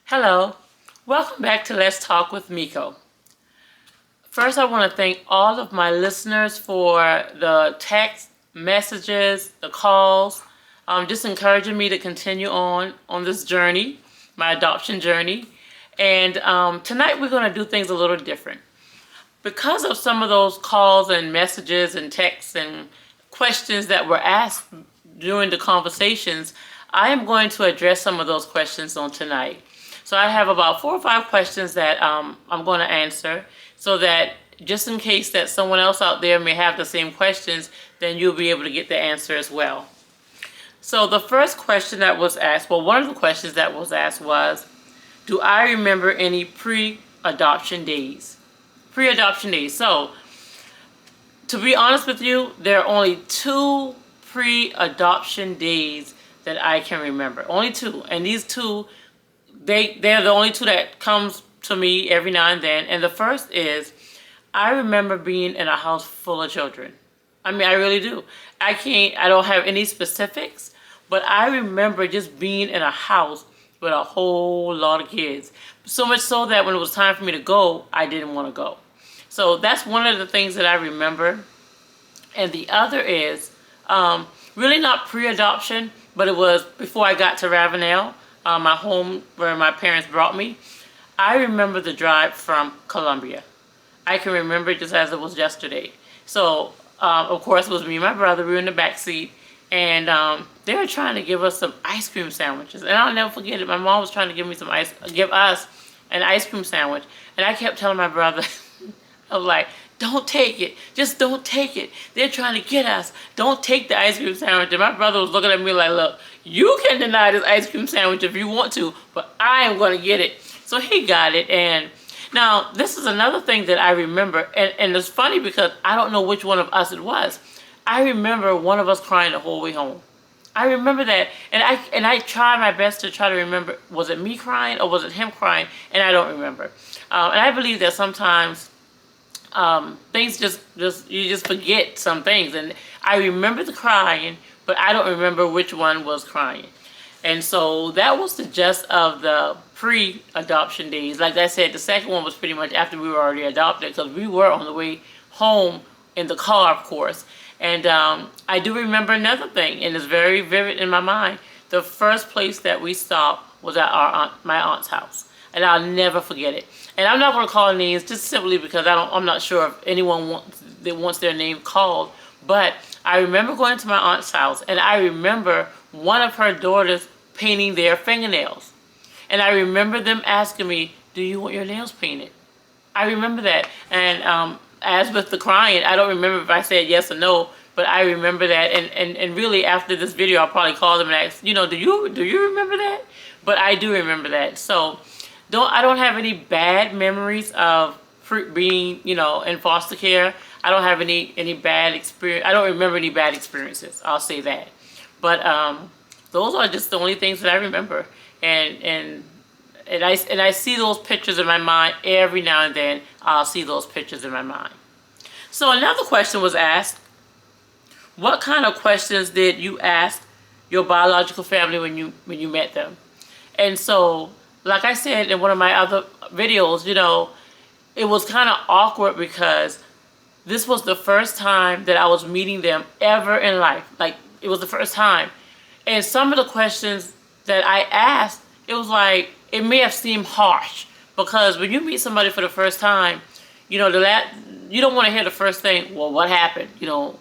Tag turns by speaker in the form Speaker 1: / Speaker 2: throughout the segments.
Speaker 1: Hello, welcome back to Let's Talk with Miko. First, I want to thank all of my listeners for the text messages, the calls, just encouraging me to continue on this journey, my adoption journey. And tonight we're going to do things a little different. Because of some of those calls and messages and texts and questions that were asked during the conversations, I am going to address some of those questions on tonight. So I have about 4 or 5 questions that I'm going to answer, so that just in case that someone else out there may have the same questions, then you'll be able to get the answer as well. So the first question that was asked, well, one of the questions that was asked was, do I remember any pre-adoption days? Pre-adoption days. So to be honest with you, there are only 2 pre-adoption days that I can remember. Only 2. And these 2, they're the only 2 that comes to me every now and then. And the first is, I remember being in a house full of children. I mean, I really do. I don't have any specifics, but I remember just being in a house with a whole lot of kids. So much so that when it was time for me to go, I didn't want to go. So that's one of the things that I remember. And the other is, really not pre-adoption, but it was before I got to Ravenel, my home where my parents brought me. I remember the drive from Columbia. I can remember it just as it was yesterday. So, of course, it was me and my brother. We were in the back seat, and they were trying to give us some ice cream sandwiches. And I'll never forget it. My mom was trying to give us an ice cream sandwich, and I kept telling my brother, I was like, don't take it. Just don't take it. They're trying to get us. Don't take the ice cream sandwich. And my brother was looking at me like, look, you can deny this ice cream sandwich if you want to, but I am going to get it. So he got it. And now this is another thing that I remember. And it's funny because I don't know which one of us it was. I remember one of us crying the whole way home. I remember that. And I tried my best to try to remember, was it me crying or was it him crying? And I don't remember. And I believe that sometimes things you just forget some things. And I remember the crying, but I don't remember which one was crying. And so that was the gist of the pre-adoption days. Like I said, the second one was pretty much after we were already adopted, because we were on the way home in the car, of course. And I do remember another thing, and it's very vivid in my mind. The first place that we stopped was at my aunt's house. And I'll never forget it. And I'm not going to call names just simply because I'm not sure if anyone wants their name called. But I remember going to my aunt's house, and I remember one of her daughters painting their fingernails. And I remember them asking me, do you want your nails painted? I remember that. And as with the crying, I don't remember if I said yes or no, but I remember that. And really, after this video, I'll probably call them and ask, do you remember that? But I do remember that. So I don't have any bad memories of being, in foster care. I don't have any bad experience. I don't remember any bad experiences. I'll say that. But those are just the only things that I remember. And I see those pictures in my mind every now and then. I'll see those pictures in my mind. So another question was asked. What kind of questions did you ask your biological family when you met them? And so, like I said in one of my other videos, it was kind of awkward because this was the first time that I was meeting them ever in life. Like, it was the first time. And some of the questions that I asked, it was like, it may have seemed harsh. Because when you meet somebody for the first time, you don't want to hear the first thing, well, what happened?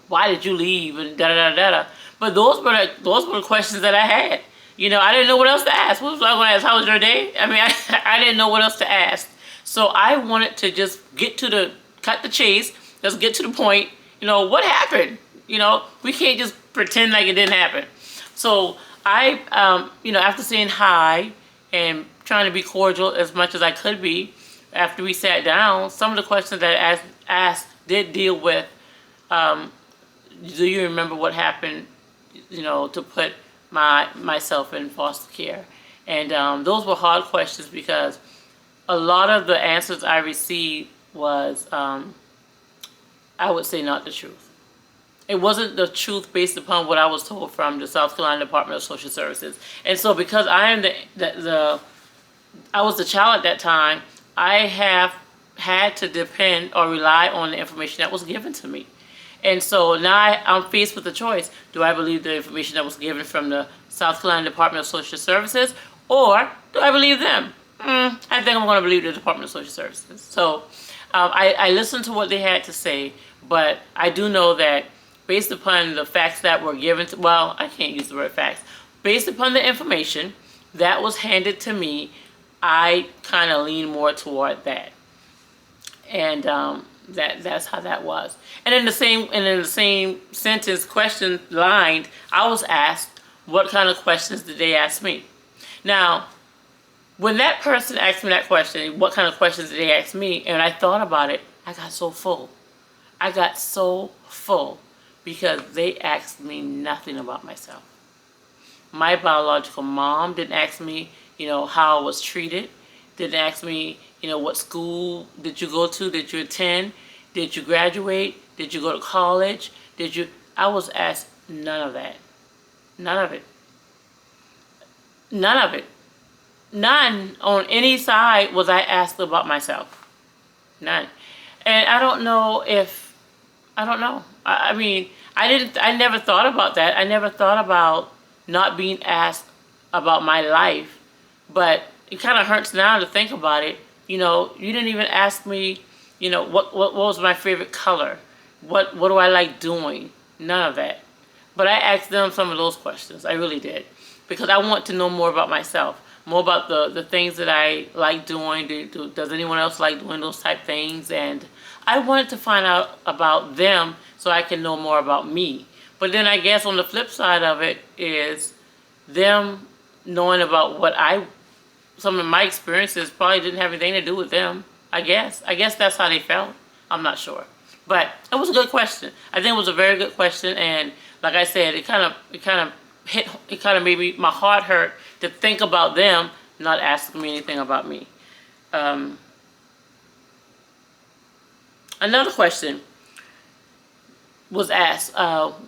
Speaker 1: Why did you leave? And da-da-da-da-da. But those were the questions that I had. I didn't know what else to ask. What was I going to ask? How was your day? I mean, I didn't know what else to ask. So I wanted to just cut the chase. Let's get to the point. What happened? We can't just pretend like it didn't happen. So I, after saying hi and trying to be cordial as much as I could be, after we sat down, some of the questions that I asked did deal with, do you remember what happened, to put myself in foster care? And those were hard questions because a lot of the answers I received was, I would say, not the truth. It wasn't the truth based upon what I was told from the South Carolina Department of Social Services. And so because I am the I was the child at that time, I have had to depend or rely on the information that was given to me. And so now I'm faced with the choice. Do I believe the information that was given from the South Carolina Department of Social Services, or do I believe them? I think I'm going to believe the Department of Social Services. So I listened to what they had to say, but I do know that based upon the facts that were given to, well, I can't use the word facts. Based upon the information that was handed to me, I kind of lean more toward that. And that's how that was. And in the same sentence, question lined, I was asked, what kind of questions did they ask me? Now, when that person asked me that question, what kind of questions did they ask me, and I thought about it, I got so full. I got so full because they asked me nothing about myself. My biological mom didn't ask me, how I was treated. Didn't ask me, what school did you go to? Did you attend? Did you graduate? Did you go to college? I was asked none of that. None of it. None of it. None on any side was I asked about myself. None. And I don't know. I mean, I never thought about that. I never thought about not being asked about my life. But it kind of hurts now to think about it. You didn't even ask me, what was my favorite color? What do I like doing? None of that. But I asked them some of those questions. I really did. Because I want to know more about myself. More about the things that I like doing. Does anyone else like doing those type things? And I wanted to find out about them so I can know more about me. But then I guess on the flip side of it is them knowing about some of my experiences probably didn't have anything to do with them. I guess that's how they felt. I'm not sure. But it was a good question. I think it was a very good question, and like I said, it kind of made my heart hurt to think about them not asking me anything about me. Another question was asked,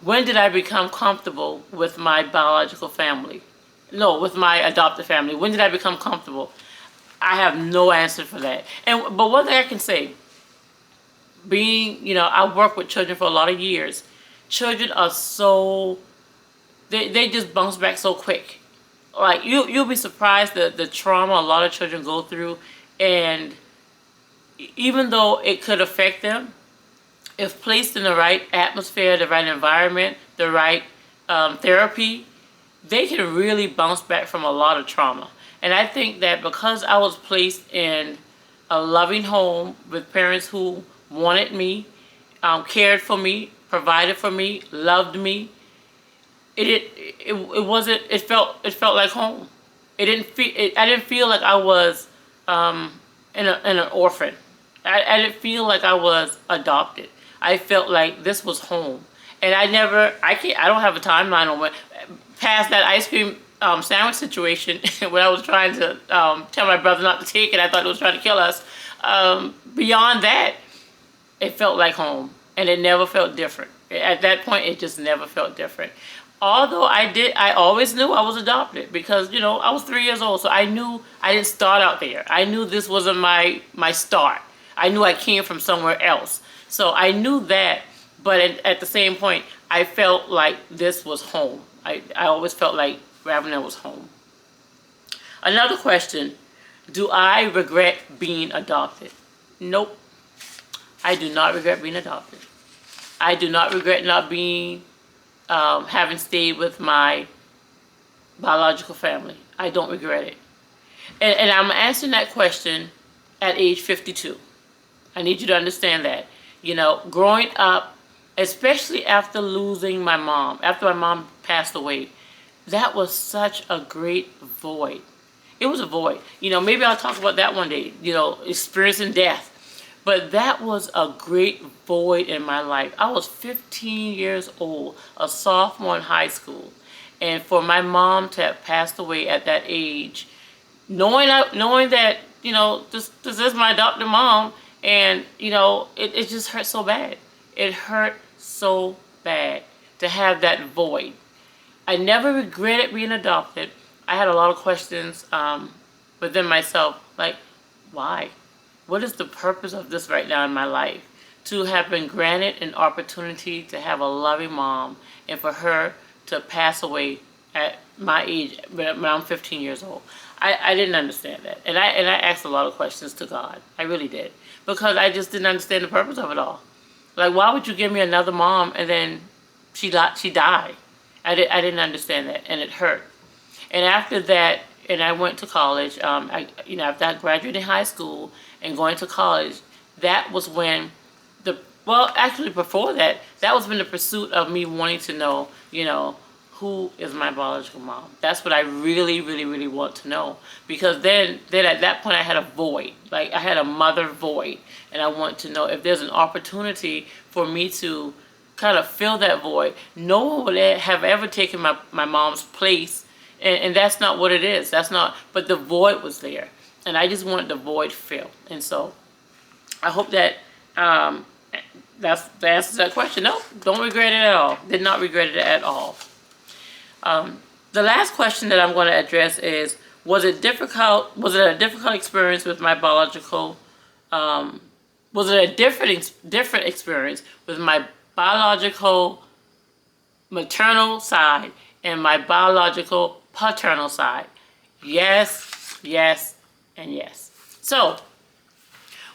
Speaker 1: when did I become comfortable with my biological family? No, with my adopted family. When did I become comfortable? I have no answer for that. But one thing I can say, I worked with children for a lot of years. Children are they just bounce back so quick. Like you'll be surprised the trauma a lot of children go through, and even though it could affect them, if placed in the right atmosphere, the right environment, the right therapy, they can really bounce back from a lot of trauma. And I think that because I was placed in a loving home with parents who wanted me, cared for me, provided for me, loved me, it felt like home. I didn't feel like I was in an orphan. I didn't feel like I was adopted. I felt like this was home. And I don't have a timeline on when, past that ice cream sandwich situation when I was trying to tell my brother not to take it. I thought it was trying to kill us. Beyond that, it felt like home. And it never felt different. At that point, it just never felt different. Although I always knew I was adopted because, I was 3 years old. So I knew I didn't start out there. I knew this wasn't my start. I knew I came from somewhere else. So I knew that. But at the same point, I felt like this was home. I always felt like Ravenel was home. Another question, do I regret being adopted? Nope. I do not regret being adopted. I do not regret not being, having stayed with my biological family. I don't regret it. And I'm answering that question at age 52. I need you to understand that. Growing up, especially after losing my mom, after my mom passed away, that was such a great void. It was a void. Maybe I'll talk about that one day, experiencing death. But that was a great void in my life. I was 15 years old, a sophomore in high school. And for my mom to have passed away at that age, knowing that, this is my adopted mom, and, it just hurt so bad. It hurt so bad to have that void. I never regretted being adopted. I had a lot of questions within myself, like, why? What is the purpose of this right now in my life? To have been granted an opportunity to have a loving mom and for her to pass away at my age, when I'm 15 years old. I didn't understand that. And I asked a lot of questions to God. I really did. Because I just didn't understand the purpose of it all. Like, why would you give me another mom and then she died? I didn't understand that, and it hurt. And after that, and I went to college, after I graduated high school and going to college, that was when actually before that, that was when the pursuit of me wanting to know, who is my biological mom. That's what I really, really, really want to know. Because then at that point I had a void. Like, I had a mother void. And I want to know if there's an opportunity for me to kind of fill that void. No one would have ever taken my mom's place. And that's not what it is. But the void was there. And I just wanted the void filled. And so I hope that that's the answer to that question. No, don't regret it at all. Did not regret it at all. The last question that I'm going to address is, was it a difficult experience with my biological, was it a different experience with my biological maternal side and my biological paternal side? Yes, yes, and yes. So,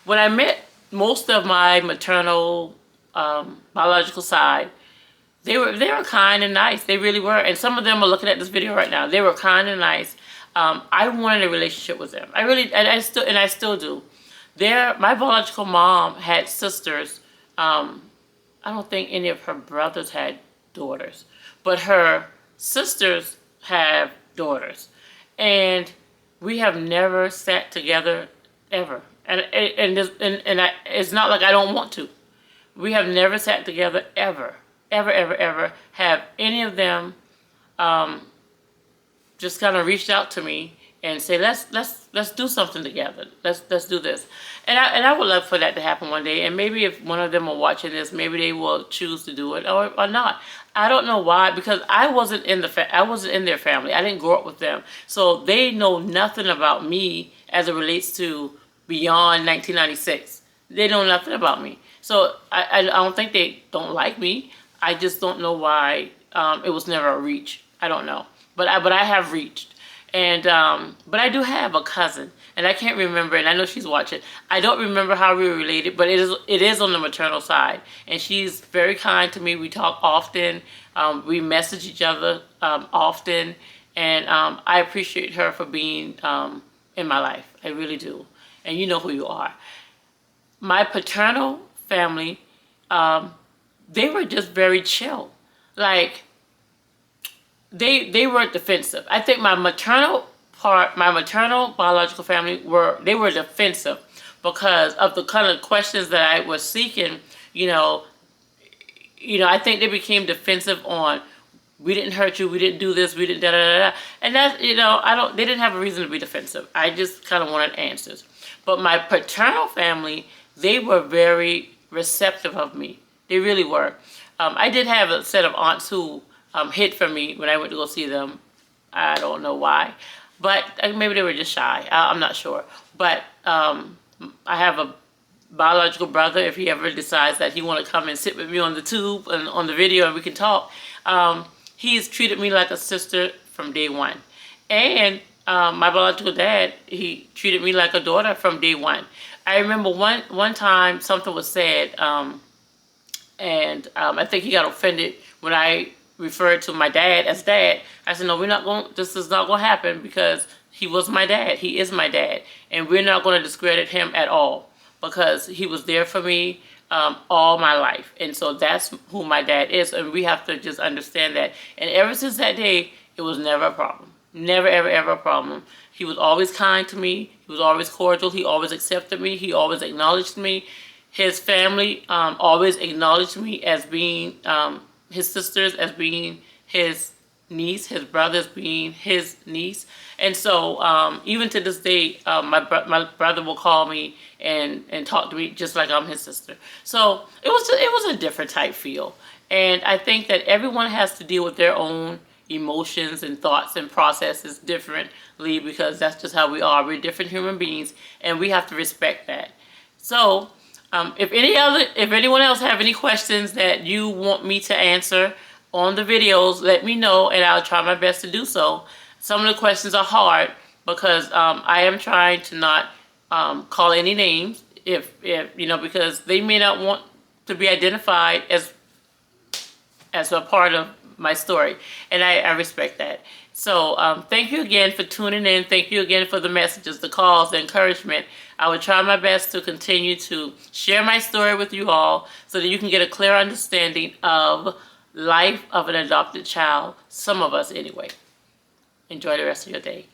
Speaker 1: when I met most of my maternal biological side, they were kind and nice. They really were. And some of them are looking at this video right now. They were kind and nice. I wanted a relationship with them. I still do. My biological mom had sisters. I don't think any of her brothers had daughters, but her sisters have daughters, and we have never sat together ever. And it's not like I don't want to. We have never sat together ever. Ever have any of them just kind of reached out to me and say, let's do something together. Let's do this. And I would love for that to happen one day. And maybe if one of them are watching this, maybe they will choose to do it or not. I don't know why, because I wasn't in their family. I didn't grow up with them, so they know nothing about me as it relates to beyond 1996. They know nothing about me. So I don't think they don't like me. I just don't know why it was never a reach. I don't know. But I have reached. And but I do have a cousin, and I can't remember, and I know she's watching. I don't remember how we were related, but it is on the maternal side. And she's very kind to me. We talk often. We message each other often. And I appreciate her for being in my life. I really do. And you know who you are. My paternal family, they were just very chill. Like, they weren't defensive. I think my maternal biological family were defensive because of the kind of questions that I was seeking. I think they became defensive on, we didn't hurt you, we didn't do this, we didn't da da da da. And that's, they didn't have a reason to be defensive. I just kind of wanted answers. But my paternal family, they were very receptive of me. They really were. I did have a set of aunts who hid from me when I went to go see them. I don't know why. But maybe they were just shy. I'm not sure. But I have a biological brother. If he ever decides that he want to come and sit with me on the tube and on the video and we can talk, he's treated me like a sister from day one. And my biological dad, he treated me like a daughter from day one. I remember one time something was said, and I think he got offended when I referred to my dad as dad. I said, no, this is not going to happen, because he was my dad. He is my dad. And we're not going to discredit him at all, because he was there for me all my life. And so that's who my dad is. And we have to just understand that. And ever since that day, it was never a problem. Never, ever, ever a problem. He was always kind to me. He was always cordial. He always accepted me. He always acknowledged me. His family always acknowledged me as being his sisters, as being his niece, his brothers being his niece. And so even to this day, my brother will call me and talk to me just like I'm his sister. So it was a different type feel. And I think that everyone has to deal with their own emotions and thoughts and processes differently, because that's just how we are. We're different human beings, and we have to respect that. So, if anyone else have any questions that you want me to answer on the videos, let me know, and I'll try my best to do so. Some of the questions are hard because I am trying to not call any names, if because they may not want to be identified as a part of my story, and I respect that. So thank you again for tuning in. Thank you again for the messages, the calls, the encouragement. I will try my best to continue to share my story with you all so that you can get a clear understanding of life of an adopted child, some of us anyway. Enjoy the rest of your day.